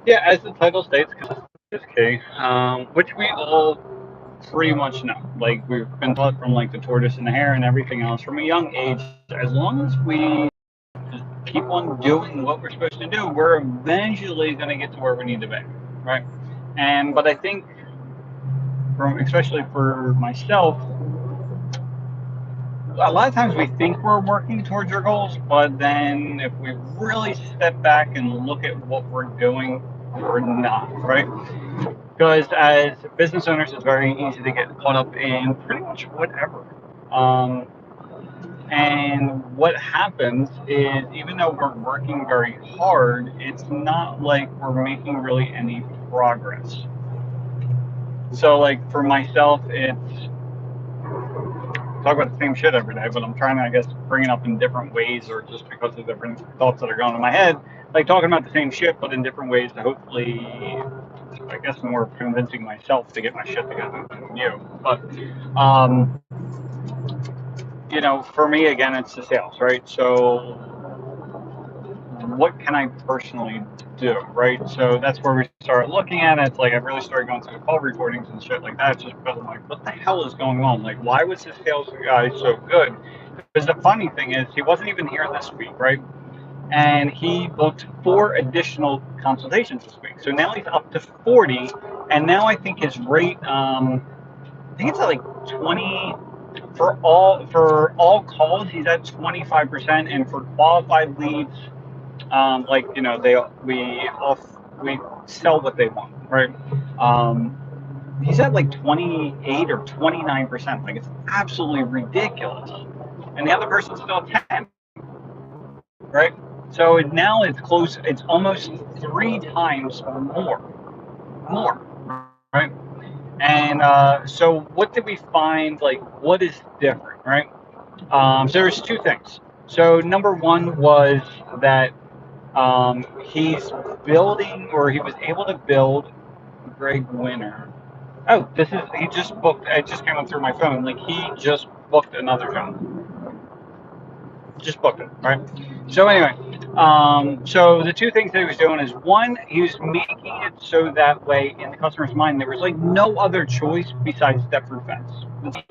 Yeah, as the title states, is key, which we all pretty much know. Like we've been taught from like the tortoise and the hare and everything else from a young age. As long as we keep on doing what we're supposed to do, we're eventually going to get to where we need to be, right? And but I think, from especially for myself, a lot of times we think we're working towards our goals, but then if we really step back and look at what we're doing, we're not, right? Because as business owners, it's very easy to get caught up in pretty much whatever. Um, and what happens is, even though we're working very hard, it's not like we're making really any progress. So, like for myself, it's talk about the same shit every day, but I'm trying to, I guess, bring it up in different ways, or just because of different thoughts that are going in my head, like talking about the same shit, but in different ways to hopefully, I guess, more convincing myself to get my shit together than you. But, for me, again, it's the sales, right? So what can I personally do, right? So that's where we start looking at it. It's like I really started going through the call recordings and shit like that, just because I'm like, what the hell is going on? Like, why was this sales guy so good? Because the funny thing is, he wasn't even here this week, right? And he booked 4 additional consultations this week. So now he's up to 40, and now I think his rate, I think it's at like 20 for all calls. He's at 25%, and for qualified leads, like we sell what they want, right? Um, he's at like 28 or 29%. Like it's absolutely ridiculous, and the other person's still at 10, right? So now it's close. It's almost 3 times more, right? And so what did we find? Like what is different, right? So there's 2 things. So number one was that he's building, or he was able to build, Greg Winter. Oh, he just booked. It just came up through my phone. Like he just booked another job. Just booked it, right? So anyway, so the 2 things that he was doing is, one, he was making it so that way in the customer's mind there was like no other choice besides step-through fence. The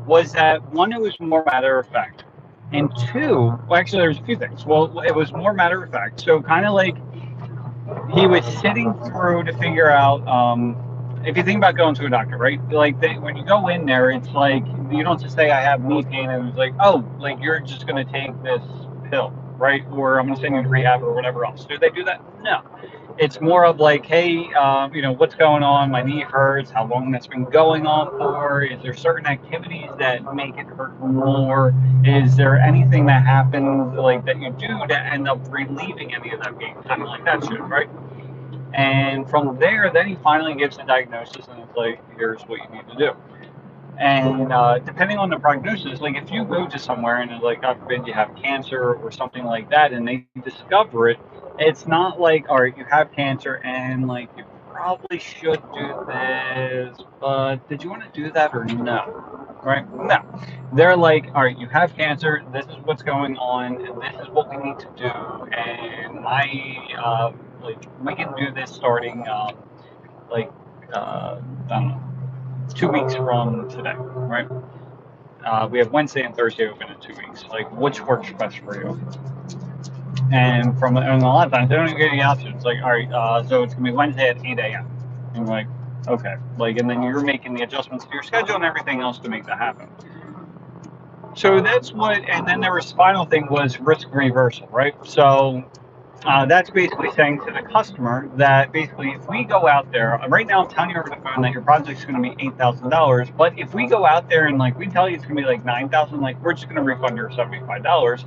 was that, one, it was more matter of fact, and two, well, actually, there's a few things. Well, it was more matter of fact. So kind of like he was sitting through to figure out. If you think about going to a doctor, right? Like when you go in there, it's like you don't just say I have knee pain, and it's like, oh, like you're just gonna take this pill, right? Or I'm gonna send you to rehab or whatever else. Do they do that? No. It's more of like, hey, what's going on? My knee hurts. How long that's been going on for? Is there certain activities that make it hurt more? Is there anything that happens like that you do to end up relieving any of that pain? Kind of like that shit, right? And from there, then he finally gives the diagnosis, and it's like, here's what you need to do. And depending on the prognosis, like if you go to somewhere and it's like, God forbid, you have cancer or something like that, and they discover it, it's not like, all right, you have cancer, and like you probably should do this, but did you want to do that or no? Right? No. They're like, all right, you have cancer. This is what's going on, and this is what we need to do. And we can do this starting like I don't know, 2 weeks from today, right? We have Wednesday and Thursday open in 2 weeks. Like, which works best for you? And a lot of times they don't even give you the option. It's like, all right, so it's gonna be Wednesday at 8 a.m. And you're like, okay, like, and then you're making the adjustments to your schedule and everything else to make that happen. So that's what, and then there was final thing was risk reversal, right? So that's basically saying to the customer that basically if we go out there, right now I'm telling you over the phone that your project's going to be $8,000, but if we go out there and like we tell you it's going to be like 9,000, like we're just going to refund your $75,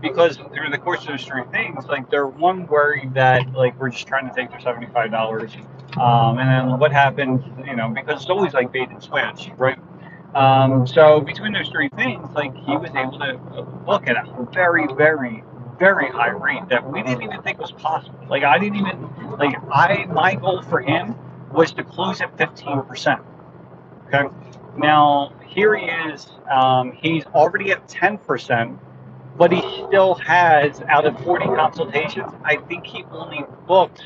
because through the course of those 3 things, like they're one worried that like we're just trying to take their $75, and then what happens, because it's always like bait and switch, right? So between those 3 things, like he was able to look at a very, very, very high rate that we didn't even think was possible. Like I didn't even my goal for him was to close at 15%. Okay. Now here he is. He's already at 10%, but he still has, out of 40 consultations, I think he only booked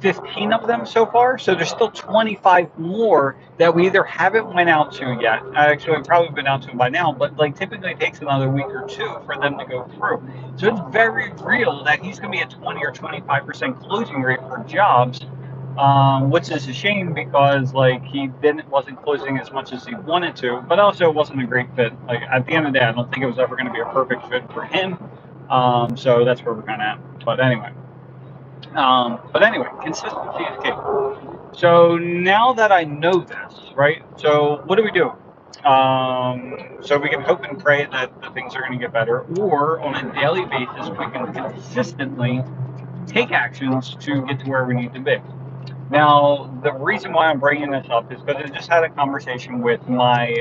15 of them so far. So there's still 25 more that we either haven't went out to yet. Actually, we've probably been out to them by now, but like typically it takes another week or two for them to go through. So it's very real that he's going to be at 20 or 25% closing rate for jobs, which is a shame because like he wasn't closing as much as he wanted to, but also it wasn't a great fit. Like at the end of the day, I don't think it was ever going to be a perfect fit for him. So that's where we're kind of at. But anyway, consistency is key. So now that I know this, right? So what do we do? So we can hope and pray that the things are going to get better, or on a daily basis, we can consistently take actions to get to where we need to be. Now, the reason why I'm bringing this up is because I just had a conversation with my,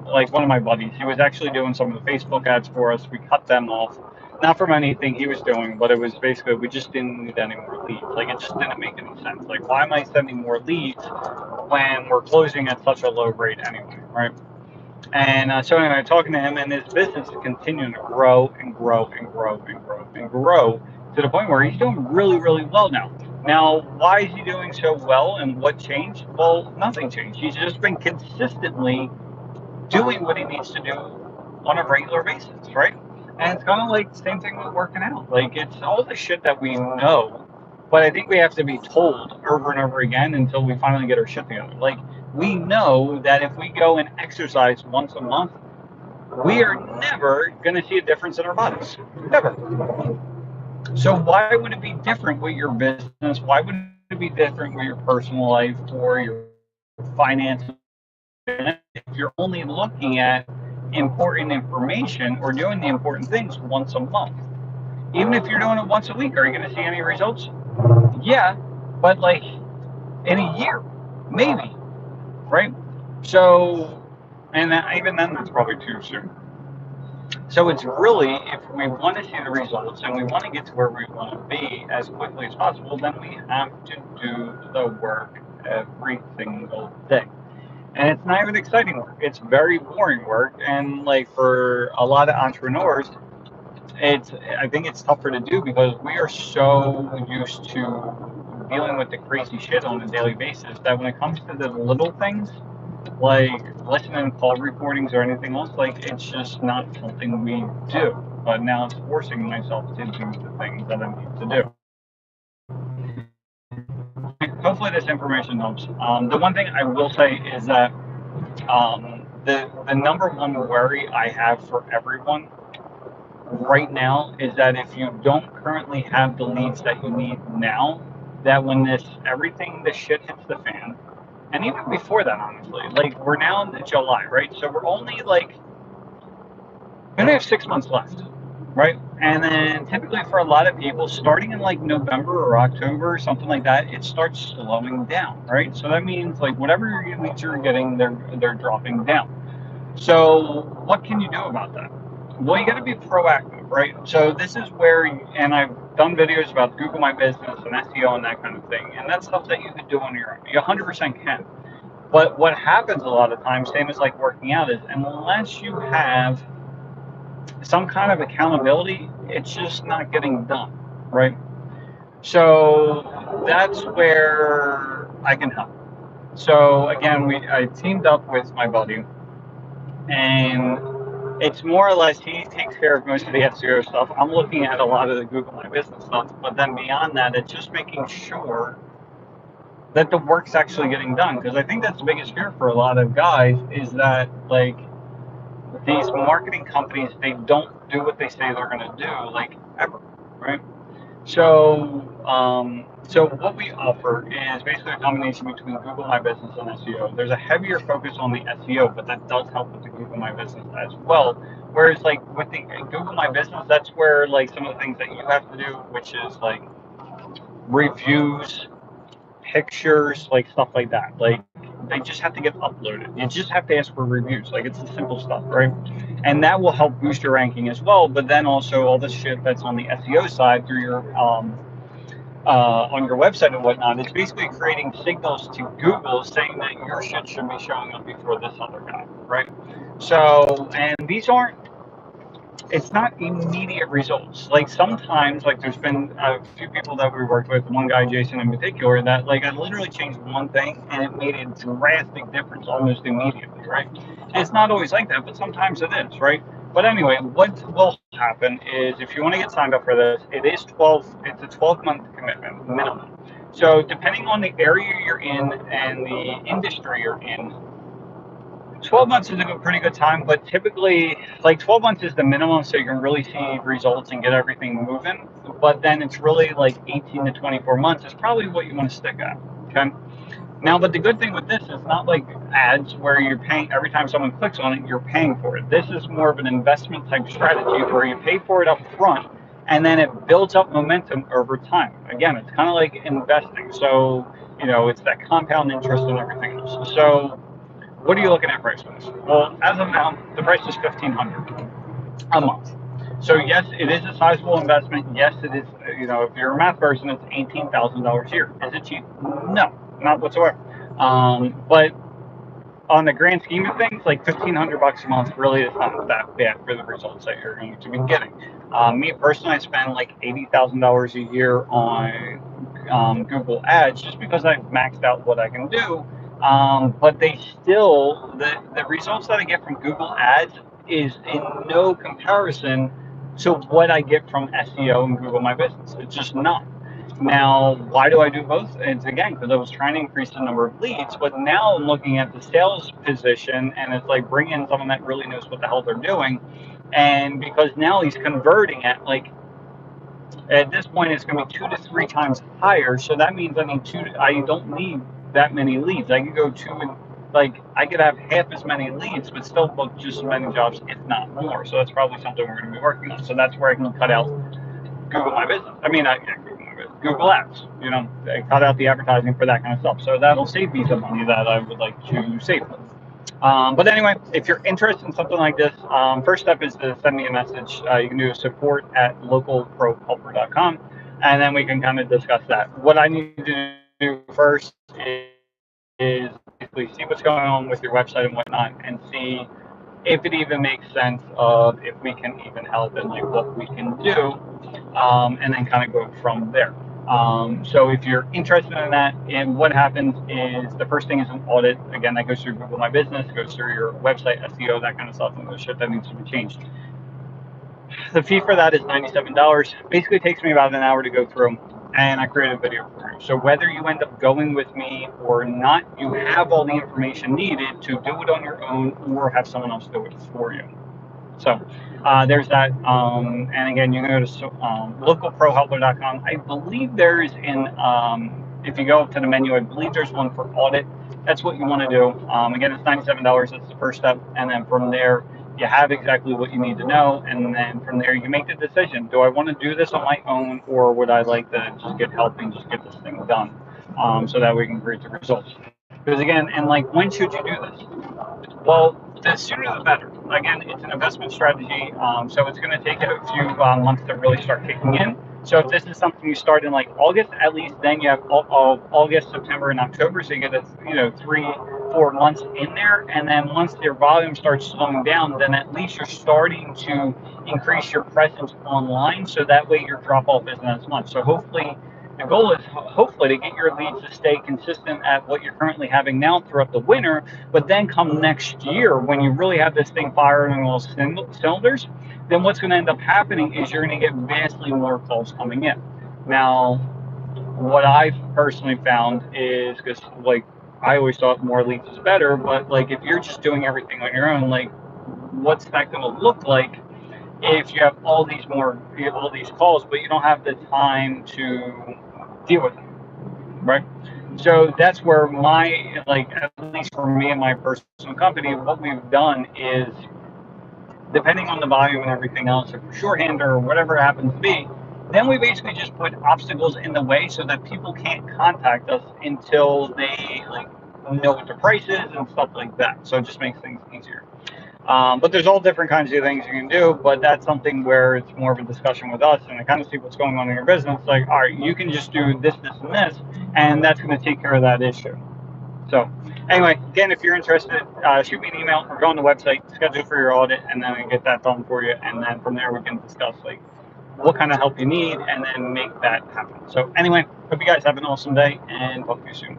like one of my buddies. He was actually doing some of the Facebook ads for us. We cut them off, not from anything he was doing, but it was basically we just didn't need any more leads. Like it just didn't make any sense. Like why am I sending more leads when we're closing at such a low rate anyway, right? And so anyway, talking to him, and his business is continuing to grow and grow and grow and grow and grow to the point where he's doing really, really well now. Now, why is he doing so well, and what changed? Well, nothing changed. He's just been consistently doing what he needs to do on a regular basis, right? And it's kind of like the same thing with working out. Like it's all the shit that we know, but I think we have to be told over and over again until we finally get our shit together. Like we know that if we go and exercise once a month, we are never going to see a difference in our bodies. Never. So why would it be different with your business? Why would it be different with your personal life or your finances? If you're only looking at important information or doing the important things once a month. Even if you're doing it once a week, are you going to see any results? Yeah, but like in a year, maybe, right? So, and even then, that's probably too soon. So it's really, if we want to see the results and we want to get to where we want to be as quickly as possible, then we have to do the work every single day. And it's not even exciting work. It's very boring work. And like for a lot of entrepreneurs, I think it's tougher to do because we are so used to dealing with the crazy shit on a daily basis that when it comes to the little things, like listening to call recordings or anything else, like it's just not something we do. But now it's forcing myself to do the things that I need to do. Hopefully this information helps. The one thing I will say is that the number one worry I have for everyone right now is that if you don't currently have the leads that you need now, that when the shit hits the fan, and even before that, honestly, like we're now in July, right? So we're only like, we only have 6 months left, right? And then typically for a lot of people, starting in like November or October or something like that, it starts slowing down, right? So that means like whatever leads you're getting, they're dropping down. So what can you do about that? Well, you got to be proactive, right? So this is where, and I've done videos about Google My Business and SEO and that kind of thing, and that's stuff that you can do on your own. You 100% can. But what happens a lot of times, same as like working out, is unless you have some kind of accountability, it's just not getting done, right? So that's where I can help. So again, I teamed up with my buddy, and it's more or less he takes care of most of the SEO stuff. I'm looking at a lot of the Google My Business stuff, but then beyond that, it's just making sure that the work's actually getting done. Because I think that's the biggest fear for a lot of guys is that like these marketing companies, they don't do what they say they're going to do, like ever, right? So what we offer is basically a combination between Google My Business and SEO. There's a heavier focus on the SEO, but that does help with the Google My Business as well. Whereas like with the Google My Business, that's where like some of the things that you have to do, which is like reviews, pictures, like stuff like that. Like they just have to get uploaded. You just have to ask for reviews. Like it's the simple stuff, right? And that will help boost your ranking as well. But then also all the shit that's on the SEO side through your on your website and whatnot, it's basically creating signals to Google saying that your shit should be showing up before this other guy, right? So, and these aren't it's not immediate results. Like sometimes, like there's been a few people that we worked with, one guy, Jason in particular, that like I literally changed one thing and it made a drastic difference almost immediately, right? And it's not always like that, but sometimes it is, right? But anyway, what will happen is if you want to get signed up for this, it's a 12-month commitment minimum. So depending on the area you're in and the industry you're in, 12 months is a pretty good time, but typically, like 12 months is the minimum, so you can really see results and get everything moving. But then it's really like 18 to 24 months is probably what you want to stick at. Okay. Now, but the good thing with this is not like ads where you're paying every time someone clicks on it, you're paying for it. This is more of an investment type strategy where you pay for it up front and then it builds up momentum over time. Again, it's kind of like investing. So, it's that compound interest and everything else. So, what are you looking at price wise? Well, as of now, the price is $1,500 a month. So yes, it is a sizable investment. Yes, it is. If you're a math person, it's $18,000 a year. Is it cheap? No, not whatsoever. But on the grand scheme of things, like $1,500 a month really is not that bad for the results that you're going to be getting. Me personally, I spend like $80,000 a year on Google Ads just because I've maxed out what I can do. But the results that I get from Google Ads is in no comparison to what I get from SEO and Google My Business. It's just not. Now, why do I do both? It's again because I was trying to increase the number of leads, but now I'm looking at the sales position and it's like bring in someone that really knows what the hell they're doing. And because now he's converting at this point, it's going to be 2 to 3 times higher. So that means I don't need that many leads. I can go I could have half as many leads, but still book just as many jobs, if not more. So that's probably something we're going to be working on. So that's where I can cut out Google My Business. Google Ads. I cut out the advertising for that kind of stuff. So that'll save me some money that I would like to save. But anyway, if you're interested in something like this, first step is to send me a message. You can do support@localprohelper.com, and then we can kind of discuss that. What I need to do first is basically see what's going on with your website and whatnot, and see if it even makes sense of if we can even help and like what we can do, and then kind of go from there. So if you're interested in that, and what happens is the first thing is an audit. Again, that goes through Google My Business, goes through your website, SEO, that kind of stuff, and the shit that needs to be changed. The fee for that is $97. Basically, it takes me about an hour to go through, and I create a video for you. So whether you end up going with me or not, you have all the information needed to do it on your own or have someone else do it for you. So there's that. And again, you can go to localprohelper.com. I believe there's if you go up to the menu, I believe there's one for audit. That's what you want to do. Again, it's $97. That's the first step. And then from there, you have exactly what you need to know. And then from there, you make the decision. Do I want to do this on my own, or would I like to just get help and just get this thing done, so that we can create the results? Because again, and like, when should you do this? Well, the sooner the better. Again, it's an investment strategy, so it's going to take a few months to really start kicking in. So if this is something you start in like August, at least then you have August, September, and October, so you get 3-4 months in there. And then once your volume starts slowing down, then at least you're starting to increase your presence online, so that way your drop off isn't as much. So hopefully, the goal is hopefully to get your leads to stay consistent at what you're currently having now throughout the winter, but then come next year when you really have this thing firing on all cylinders, then what's going to end up happening is you're going to get vastly more calls coming in. Now, what I've personally found is, because like I always thought more leads is better, but like if you're just doing everything on your own, like what's that going to look like if you have all these calls, but you don't have the time to deal with them, right? So that's where at least for me and my personal company, what we've done is, depending on the volume and everything else, if we're shorthand or whatever it happens to be, then we basically just put obstacles in the way so that people can't contact us until they know what the price is and stuff like that. So it just makes things easier. But there's all different kinds of things you can do, but that's something where it's more of a discussion with us and to kind of see what's going on in your business. Like, all right, you can just do this, and this, and that's going to take care of that issue. So Anyway, again, if you're interested, shoot me an email or go on the website, schedule for your audit, and then I get that done for you. And then from there, we can discuss like what kind of help you need and then make that happen. So anyway, hope you guys have an awesome day and talk to you soon.